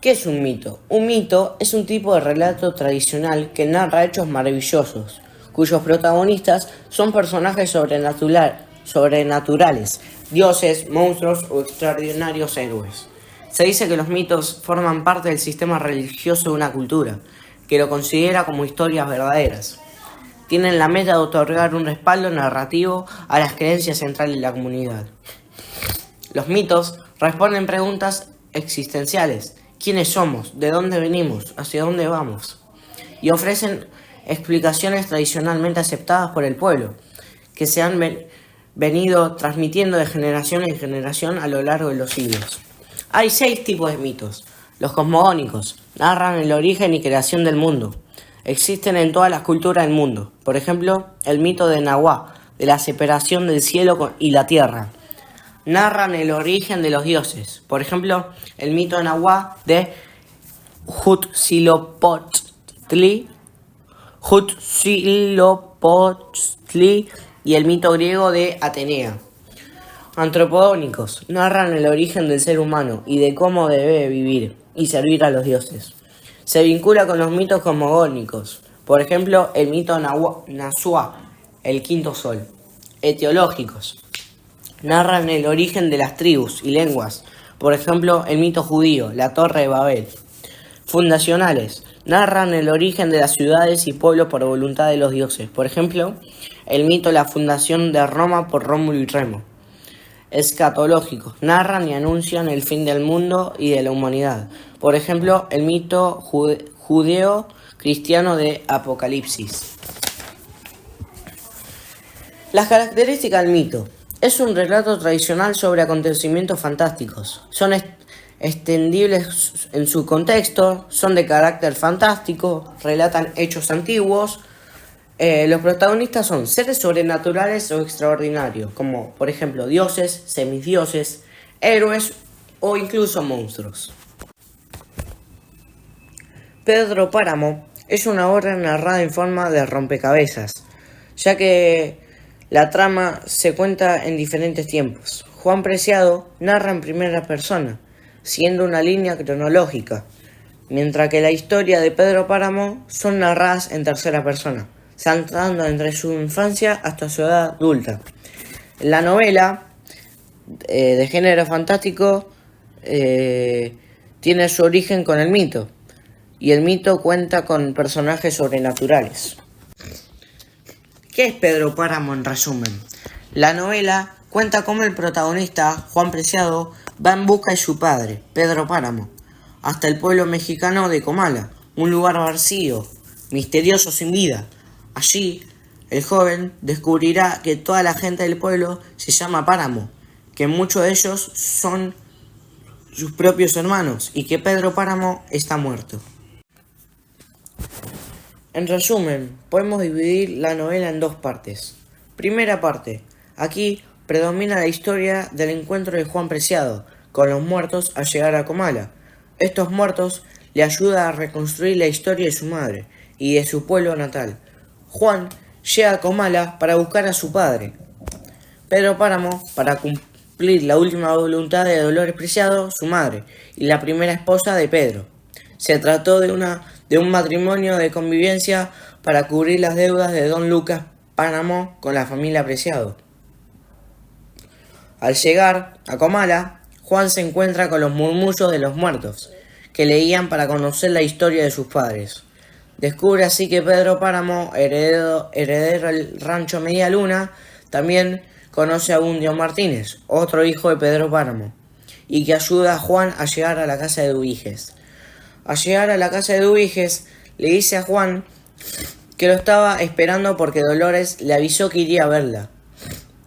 ¿Qué es un mito? Un mito es un tipo de relato tradicional que narra hechos maravillosos, cuyos protagonistas son personajes sobrenaturales, dioses, monstruos o extraordinarios héroes. Se dice que los mitos forman parte del sistema religioso de una cultura, que lo considera como historias verdaderas. Tienen la meta de otorgar un respaldo narrativo a las creencias centrales de la comunidad. Los mitos responden preguntas existenciales: ¿quiénes somos? ¿De dónde venimos? ¿Hacia dónde vamos? Y ofrecen explicaciones tradicionalmente aceptadas por el pueblo, que se han venido transmitiendo de generación en generación a lo largo de los siglos. Hay 6 tipos de mitos. Los cosmogónicos narran el origen y creación del mundo. Existen en todas las culturas del mundo. Por ejemplo, el mito de Nahuá, de la separación del cielo y la tierra. Narran el origen de los dioses. Por ejemplo, el mito de Nahuá de Huitzilopochtli y el mito griego de Atenea. Antropogónicos narran el origen del ser humano y de cómo debe vivir y servir a los dioses. Se vincula con los mitos cosmogónicos. Por ejemplo, el mito Nasuá, el quinto sol. Etiológicos narran el origen de las tribus y lenguas. Por ejemplo, el mito judío, la Torre de Babel. Fundacionales narran el origen de las ciudades y pueblos por voluntad de los dioses. Por ejemplo, el mito de la fundación de Roma por Rómulo y Remo. Escatológicos narran y anuncian el fin del mundo y de la humanidad. Por ejemplo, el mito judeo-cristiano de Apocalipsis. Las características del mito. Es un relato tradicional sobre acontecimientos fantásticos. Son extendibles en su contexto, son de carácter fantástico, relatan hechos antiguos. Los protagonistas son seres sobrenaturales o extraordinarios, como por ejemplo dioses, semidioses, héroes o incluso monstruos. Pedro Páramo es una obra narrada en forma de rompecabezas, ya que la trama se cuenta en diferentes tiempos. Juan Preciado narra en primera persona, siguiendo una línea cronológica, mientras que la historia de Pedro Páramo son narradas en tercera persona, saltando entre su infancia hasta su edad adulta. La novela, de género fantástico, tiene su origen con el mito, y el mito cuenta con personajes sobrenaturales. ¿Qué es Pedro Páramo en resumen? La novela cuenta cómo el protagonista, Juan Preciado, va en busca de su padre, Pedro Páramo, hasta el pueblo mexicano de Comala, un lugar vacío, misterioso, sin vida. Allí, el joven descubrirá que toda la gente del pueblo se llama Páramo, que muchos de ellos son sus propios hermanos y que Pedro Páramo está muerto. En resumen, podemos dividir la novela en 2 partes. Primera parte. Aquí predomina la historia del encuentro de Juan Preciado con los muertos al llegar a Comala. Estos muertos le ayudan a reconstruir la historia de su madre y de su pueblo natal. Juan llega a Comala para buscar a su padre, Pedro Páramo, para cumplir la última voluntad de Dolores Preciado, su madre, y la primera esposa de Pedro. Se trató de un matrimonio de convivencia para cubrir las deudas de don Lucas Páramo con la familia Preciado. Al llegar a Comala, Juan se encuentra con los murmullos de los muertos, que leían para conocer la historia de sus padres. Descubre así que Pedro Páramo, heredero del rancho Media Luna, también conoce a Bundio Martínez, otro hijo de Pedro Páramo, y que ayuda a Juan a llegar a la casa de Duiges. Al llegar a la casa de Duiges, le dice a Juan que lo estaba esperando porque Dolores le avisó que iría a verla.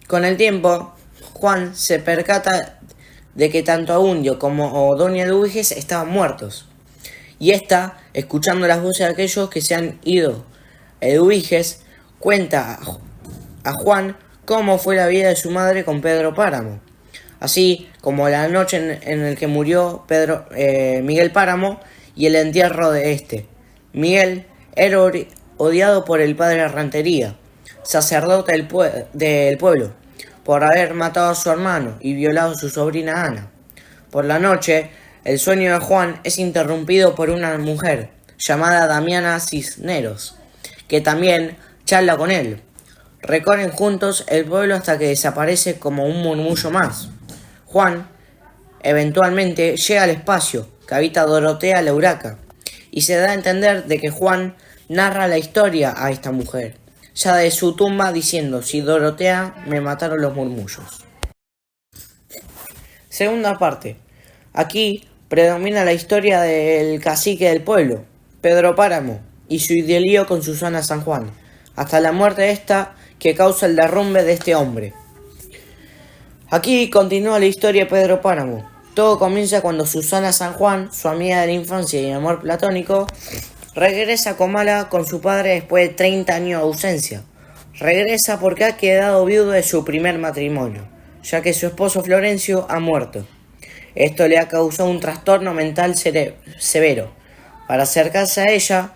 Con el tiempo, Juan se percata de que tanto Abundio como doña Duiges estaban muertos. Y ésta, escuchando las voces de aquellos que se han ido, Duiges cuenta a Juan cómo fue la vida de su madre con Pedro Páramo, así como la noche en la que murió Miguel Páramo y el entierro de este. Miguel era odiado por el padre Rentería, sacerdote del pueblo, por haber matado a su hermano y violado a su sobrina Ana. Por la noche, El sueño de Juan es interrumpido por una mujer llamada Damiana Cisneros, que también charla con él. Recorren juntos el pueblo hasta que desaparece como un murmullo más. Juan eventualmente llega al espacio que habita Dorotea la Urraca y se da a entender de que Juan narra la historia a esta mujer, ya de su tumba diciendo: si Dorotea me mataron los murmullos. Segunda parte. Aquí predomina la historia del cacique del pueblo, Pedro Páramo, y su idilio con Susana San Juan, hasta la muerte de esta que causa el derrumbe de este hombre. Aquí continúa la historia de Pedro Páramo. Todo comienza cuando Susana San Juan, su amiga de la infancia y amor platónico, regresa a Comala con su padre después de 30 años de ausencia. Regresa porque ha quedado viudo de su primer matrimonio, ya que su esposo Florencio ha muerto. Esto le ha causado un trastorno mental severo. Para acercarse a ella,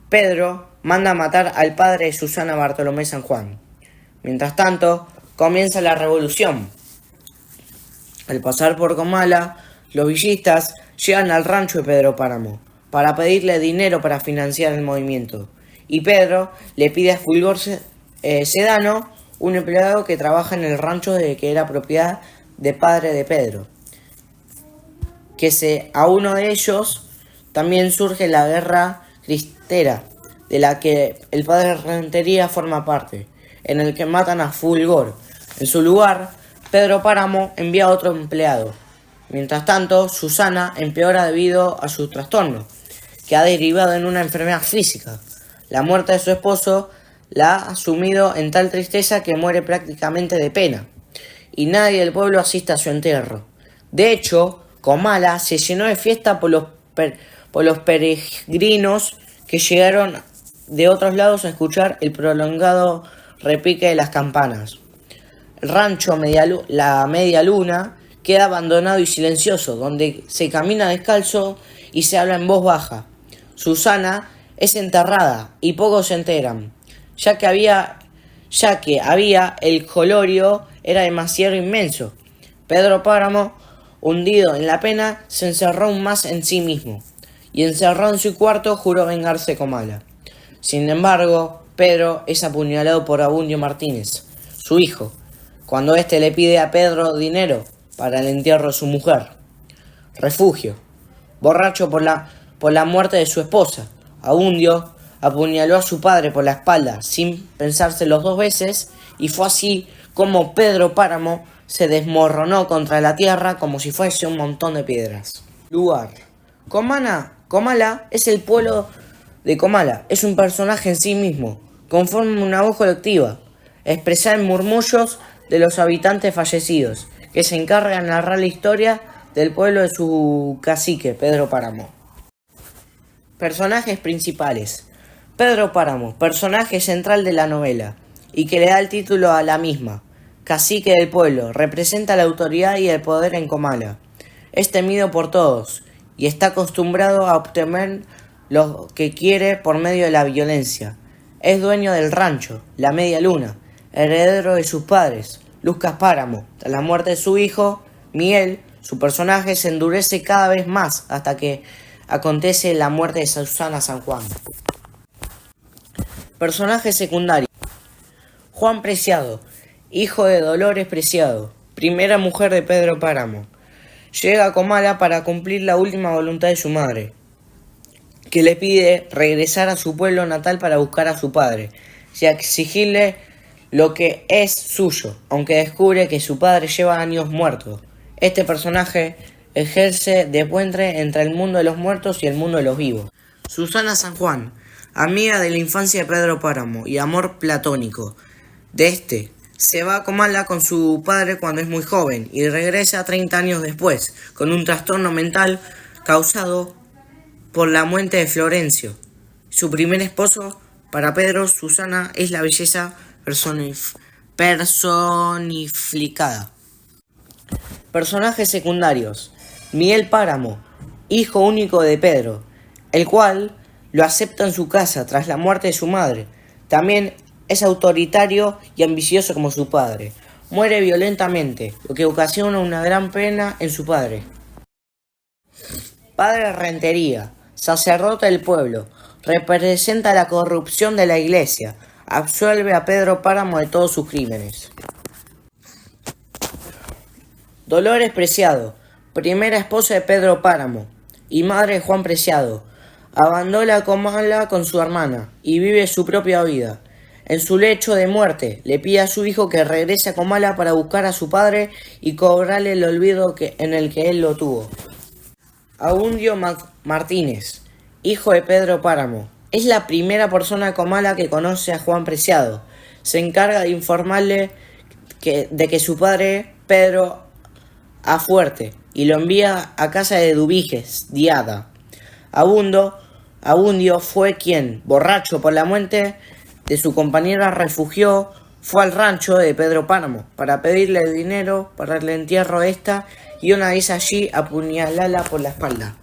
Pedro manda a matar al padre de Susana, Bartolomé San Juan. Mientras tanto, comienza la revolución. Al pasar por Comala, los villistas llegan al rancho de Pedro Páramo para pedirle dinero para financiar el movimiento. Y Pedro le pide a Fulgor Sedano, un empleado que trabaja en el rancho desde que era propiedad de padre de Pedro, a uno de ellos también surge la guerra cristera, de la que el padre Rentería forma parte, en el que matan a Fulgor. En su lugar, Pedro Páramo envía a otro empleado. Mientras tanto, Susana empeora debido a su trastorno, que ha derivado en una enfermedad física. La muerte de su esposo la ha sumido en tal tristeza que muere prácticamente de pena, y nadie del pueblo asiste a su entierro. De hecho, Comala se llenó de fiesta por los peregrinos que llegaron de otros lados a escuchar el prolongado repique de las campanas. El rancho La Media Luna queda abandonado y silencioso, donde se camina descalzo y se habla en voz baja. Susana es enterrada y pocos se enteran, ya que había el jolorio era demasiado inmenso. Pedro Páramo, hundido en la pena, se encerró aún más en sí mismo, y encerrado en su cuarto juró vengarse de Comala. Sin embargo, Pedro es apuñalado por Abundio Martínez, su hijo, cuando éste le pide a Pedro dinero para el entierro de su mujer. Refugio. Borracho por la muerte de su esposa, Abundio apuñaló a su padre por la espalda sin pensárselo dos veces, y fue así como Pedro Páramo se desmoronó contra la tierra como si fuese un montón de piedras. Lugar. Comala es el pueblo de Comala. Es un personaje en sí mismo. Conforma una voz colectiva, expresada en murmullos de los habitantes fallecidos, que se encargan de narrar la historia del pueblo de su cacique, Pedro Páramo. Personajes principales. Pedro Páramo, personaje central de la novela, y que le da el título a la misma. Cacique del pueblo, representa la autoridad y el poder en Comala. Es temido por todos y está acostumbrado a obtener lo que quiere por medio de la violencia. Es dueño del rancho, La Media Luna, heredero de sus padres, Lucas Páramo. Tras la muerte de su hijo, Miguel, su personaje se endurece cada vez más hasta que acontece la muerte de Susana San Juan. Personaje secundario. Juan Preciado, hijo de Dolores Preciado, primera mujer de Pedro Páramo. Llega a Comala para cumplir la última voluntad de su madre, que le pide regresar a su pueblo natal para buscar a su padre y exigirle lo que es suyo, aunque descubre que su padre lleva años muerto. Este personaje ejerce de puente entre el mundo de los muertos y el mundo de los vivos. Susana San Juan, amiga de la infancia de Pedro Páramo y amor platónico de este. Se va a Comala con su padre cuando es muy joven y regresa 30 años después, con un trastorno mental causado por la muerte de Florencio. Su primer esposo. Para Pedro, Susana es la belleza personificada. Personajes secundarios. Miguel Páramo, hijo único de Pedro, el cual lo acepta en su casa tras la muerte de su madre. También es autoritario y ambicioso como su padre. Muere violentamente, lo que ocasiona una gran pena en su padre. Padre Rentería, sacerdote del pueblo, representa la corrupción de la iglesia, absuelve a Pedro Páramo de todos sus crímenes. Dolores Preciado, primera esposa de Pedro Páramo y madre de Juan Preciado, abandona Comala con su hermana y vive su propia vida. En su lecho de muerte le pide a su hijo que regrese a Comala para buscar a su padre y cobrarle el olvido en el que él lo tuvo. Abundio Martínez, hijo de Pedro Páramo, es la primera persona de Comala que conoce a Juan Preciado. Se encarga de informarle de que su padre, Pedro, ha fuerte y lo envía a casa de Dubiges, Diada. Abundio fue quien, borracho por la muerte de su compañera, fue al rancho de Pedro Páramo para pedirle dinero para el entierro de esta y una vez allí apuñalala por la espalda.